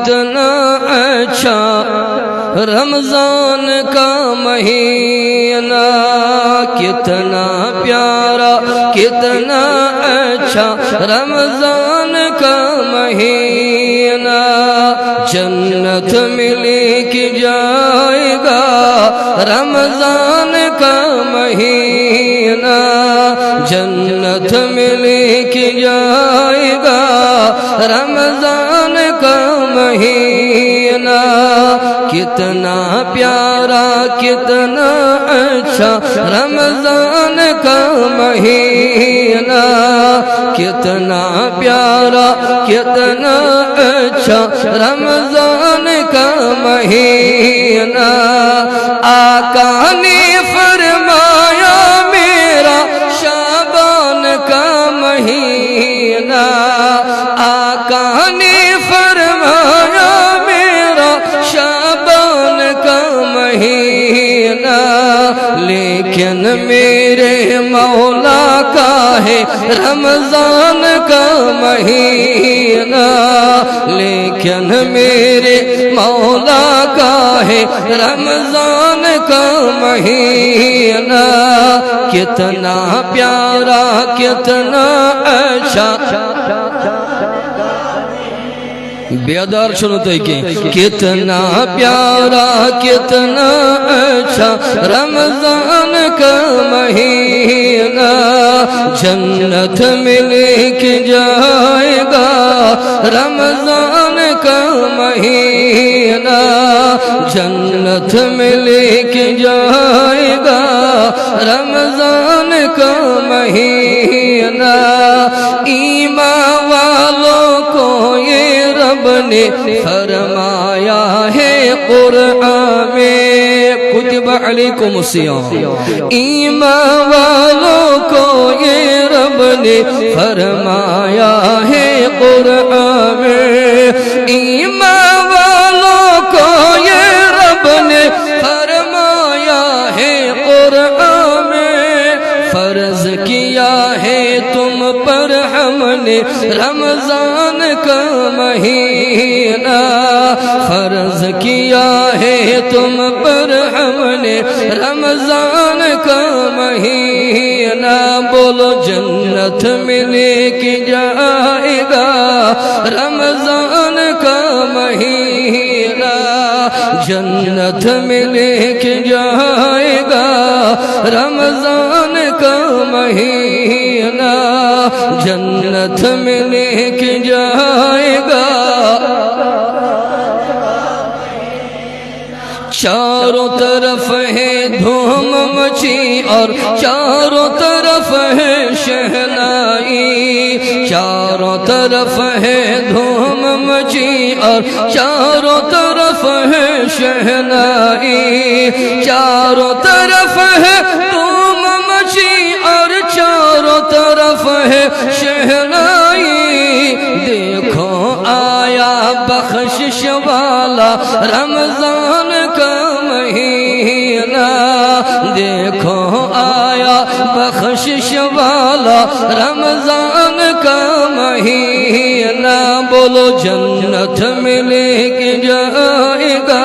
کتنا اچھا رمضان کا مہینہ، کتنا پیارا کتنا اچھا رمضان کا مہینہ، جنت ملے کہ جائے گا رمضان کا مہینہ، جنت ملے کہ جائے گا رمضان کا مہینہ، کتنا پیارا کتنا اچھا رمضان کا مہینہ، کتنا پیارا کتنا اچھا رمضان کا مہینہ، آقا نے فرمایا میرا شعبان کا مہینہ، آقا نے فرمایا میرا شعبان کا مہینہ، لیکن میرے مولا کا ہے رمضان کا مہینہ، لیکن میرے مولا کا ہے رمضان کا مہینہ، کتنا پیارا کتنا اچھا، بیدار سنو تو کتنا پیارا کتنا اچھا رمضان کا مہینہ، جنت ملے کہ جائے گا رمضان کا مہینہ، جنت ملے کہ جائے گا رمضان کا مہینہ، ایمان والوں کو یہ رب نے فرمایا ہے قرآن میں، کتب علیکم الصیام، ایمان والوں کو یہ رب نے فرمایا ہے قرآن میں، ایمان والوں کو یہ رب نے فرمایا ہے قرآن میں، فرض کیا ہے تم پر ہم نے رمضان کا مہینہ، فرض کیا ہے تم پر ہم نے رمضان کا مہینہ، بولو جنت ملے کہ جائے گا رمضان کا مہینہ، جنت ملے کہ جائے گا رمضان کا مہینہ، جنت ملے کہ جائے گا، چاروں طرف ہے دھوم مچی اور چاروں طرف ہے شہنائی، چاروں طرف ہے دھوم مچی اور چاروں طرف ہے شہنائی، چاروں طرف ہے دھوم مچی اور چاروں طرف ہے شہنائی، دیکھو آیا بخشش والا رمضان کا مہینہ، دیکھو آیا بخشش والا رمضان کا مہینہ، بولو جنت ملے کہ جائے گا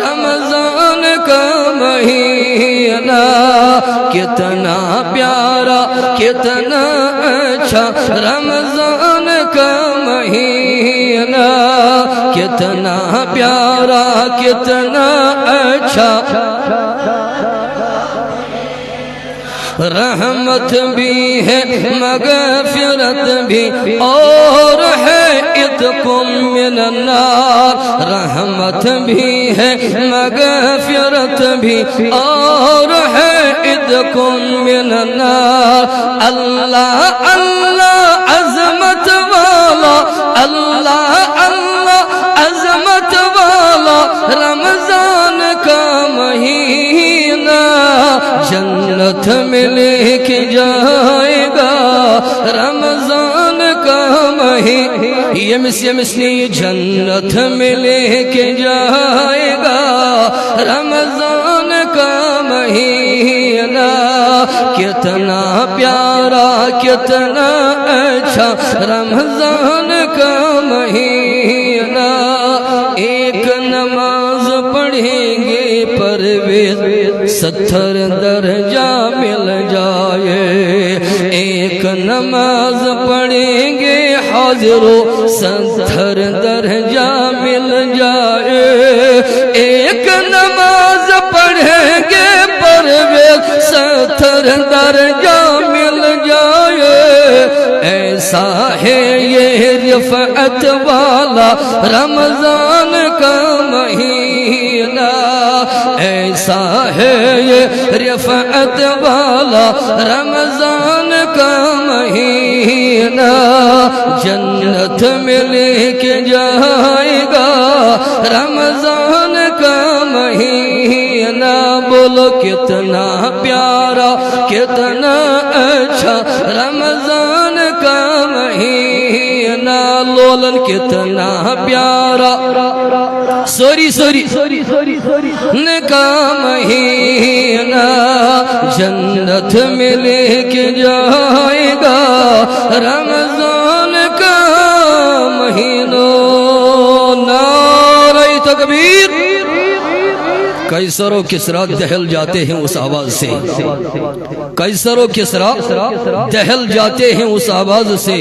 رمضان کا مہینہ، کتنا پیارا کتنا اچھا رمضان کا مہینہ، کتنا پیارا کتنا اچھا، رحمت بھی ہے مغفرت بھی اور ہے عتق من النار، رحمت بھی ہے مغفرت بھی اور ہے عتق من النار، اللہ اللہ عظمت والا، اللہ اللہ عظمت والا رمضان کا مہینہ، جنت ملے کہ جائے گا رمضان کا مہینہ، یمسنی جنت ملے کہ جائے گا رمضان کا مہینہ، کتنا پیارا کتنا اچھا رمضان کا مہینہ، پڑھیں گے پرویز 70 درجہ مل جائے، ایک نماز پڑھیں گے حاضرو 70 درجہ مل جائے، ایک نماز پڑھیں گے پرویز 70 درجہ مل جائے، ایسا ہے یہ رفعت والا رمضان کا مہینہ، ایسا ہے یہ رفعت والا رمضان کا مہینہ، جنت میں لے کے جائے گا رمضان کا مہینہ، بولو کتنا پیارا کتنا اچھا رمضان کا مہینہ، لولن کتنا پیارا سوری کا مہینہ، جنت میں لے کے جائے گا رمضان کا مہینہ، نعرہ تکبیر۔ قیصر و کسریٰ دہل جاتے ہیں اس آواز سے، قیصر و کسریٰ دہل جاتے ہیں اس آواز سے،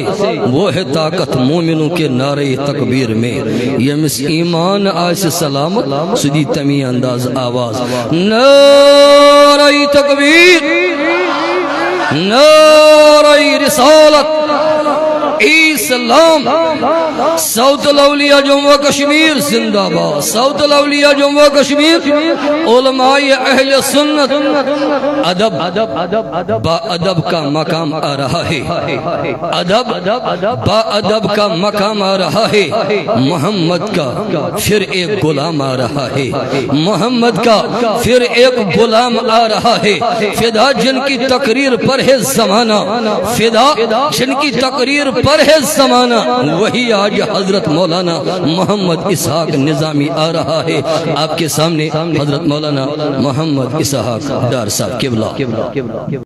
وہ ہے طاقت مومنوں کے نعرہ تکبیر میں، یہ مس ایمان آج سے سلامت سدی تمی انداز آواز، نعرہ تکبیر، نعرہ رسالت، اسلام، سعود الاولیاء جموں و کشمیر زندہ باد، سعود الاولیاء جموں و کشمیر، علماء اہل سنت، ادب با ادب کا مقام آ رہا ہے، ادب با ادب کا مقام آ رہا ہے، محمد کا پھر ایک غلام آ رہا ہے، محمد کا پھر ایک غلام آ رہا ہے، فدا جن کی تقریر پر ہے زمانہ، فدا جن کی تقریر پر ہے زمانہ، وہی آج حضرت مولانا محمد اسحاق نظامی آ رہا ہے، آپ کے سامنے حضرت مولانا محمد اسحاق ڈار صاحب قبلہ۔